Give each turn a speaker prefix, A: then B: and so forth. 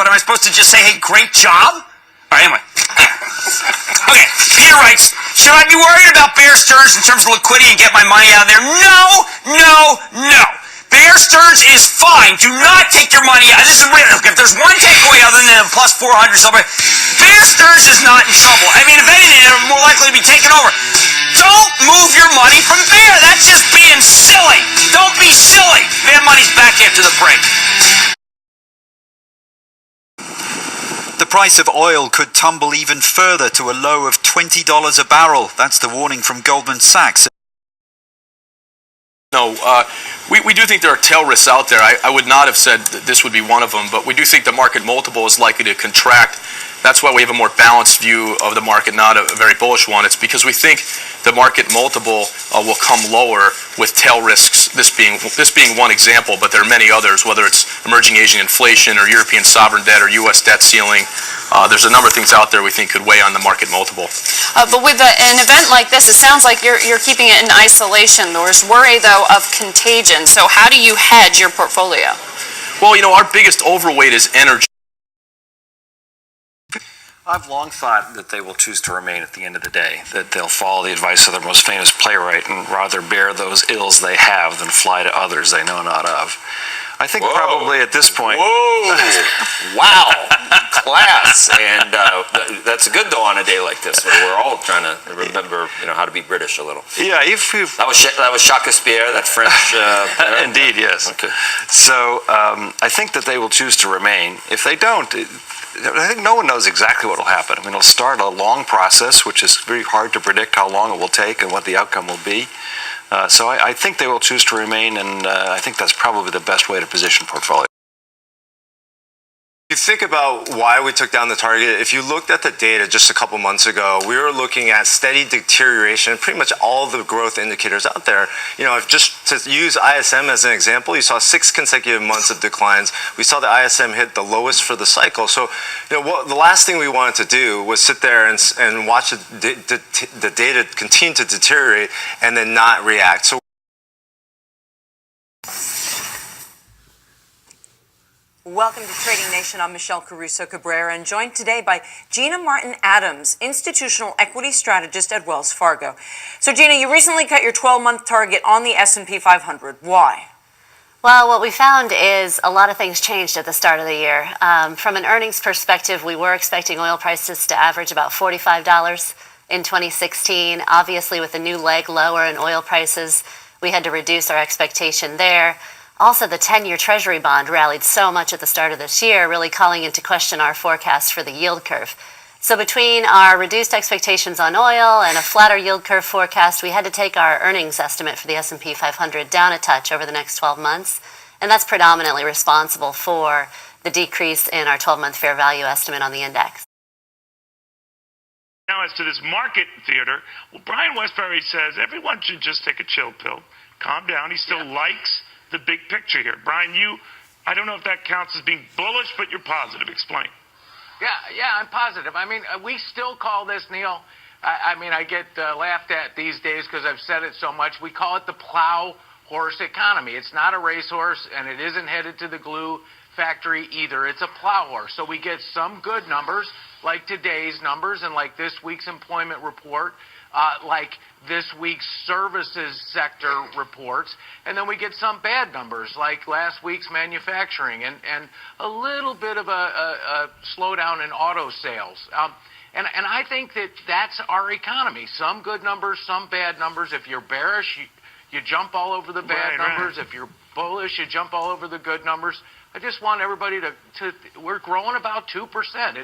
A: What am I supposed to just say? Hey, great job? All right, anyway. Okay, Peter writes, should I be worried about Bear Stearns in terms of liquidity and get my money out of there? No. Bear Stearns is fine. Do not take your money out. This is real. If there's one takeaway other than a plus 400 something, Bear Stearns is not in trouble. I mean, if anything, they're more likely to be taken over. Don't move your money from Bear. That's just being silly. Don't be silly. Bear money's back after the break.
B: The price of oil could tumble even further to a low of $20 a barrel. That's the warning from Goldman Sachs.
C: No, we do think there are tail risks out there. I would not have said that this would be one of them, but we do think the market multiple is likely to contract. That's why we have a more balanced view of the market, not a very bullish one. It's because we think the market multiple will come lower with tail risks, this being one example, but there are many others, whether it's emerging Asian inflation or European sovereign debt or U.S. debt ceiling. There's a number of things out there we think could weigh on the market multiple.
D: But with an event like this, it sounds like you're keeping it in isolation. There's worry, though, of contagion. So how do you hedge your portfolio?
C: Well, our biggest overweight is energy.
E: I've long thought that they will choose to remain at the end of the day, that they'll follow the advice of their most famous playwright and rather bear those ills they have than fly to others they know not of. I think probably at this point...
F: Whoa! Wow! Class! And that's good, though, on a day like this, where we're all trying to remember, how to be British a little.
E: Yeah,
F: That was Shakespeare, that French...
E: Indeed, yes.
F: Okay.
E: So I think that they will choose to remain. If they don't... I think no one knows exactly what will happen. I mean, it'll start a long process, which is very hard to predict how long it will take and what the outcome will be. So I think they will choose to remain, and I think that's probably the best way to position portfolio.
G: If you think about why we took down the target, if you looked at the data just a couple months ago, we were looking at steady deterioration in pretty much all the growth indicators out there. If just to use ISM as an example, you saw 6 consecutive months of declines. We saw the ISM hit the lowest for the cycle. So, the last thing we wanted to do was sit there and watch the data continue to deteriorate and then not react. So.
H: Welcome to Trading Nation. I'm Michelle Caruso Cabrera and joined today by Gina Martin Adams, institutional equity strategist at Wells Fargo. So Gina, you recently cut your 12-month target on the S&P 500. Why?
I: Well, what we found is a lot of things changed at the start of the year. From an earnings perspective, we were expecting oil prices to average about $45 in 2016. Obviously, with the new leg lower in oil prices, we had to reduce our expectation there. Also, the 10-year Treasury bond rallied so much at the start of this year, really calling into question our forecast for the yield curve. So between our reduced expectations on oil and a flatter yield curve forecast, we had to take our earnings estimate for the S&P 500 down a touch over the next 12 months. And that's predominantly responsible for the decrease in our 12-month fair value estimate on the index.
J: Now, as to this market theater, well, Brian Westbury says everyone should just take a chill pill, calm down. He still likes the big picture here. Brian, I don't know if that counts as being bullish, but you're positive. Explain.
K: Yeah, I'm positive. I mean, we still call this, Neil, I get laughed at these days because I've said it so much. We call it the plow horse economy. It's not a racehorse, and it isn't headed to the glue factory either. It's a plow horse. So we get some good numbers, like today's numbers and like this week's employment report, like this week's services sector reports, and then we get some bad numbers like last week's manufacturing and a little bit of a slowdown in auto sales. And I think that's our economy. Some good numbers, some bad numbers. If you're bearish, you jump all over the bad numbers. If you're bullish, you jump all over the good numbers. I just want everybody to we're growing about 2%.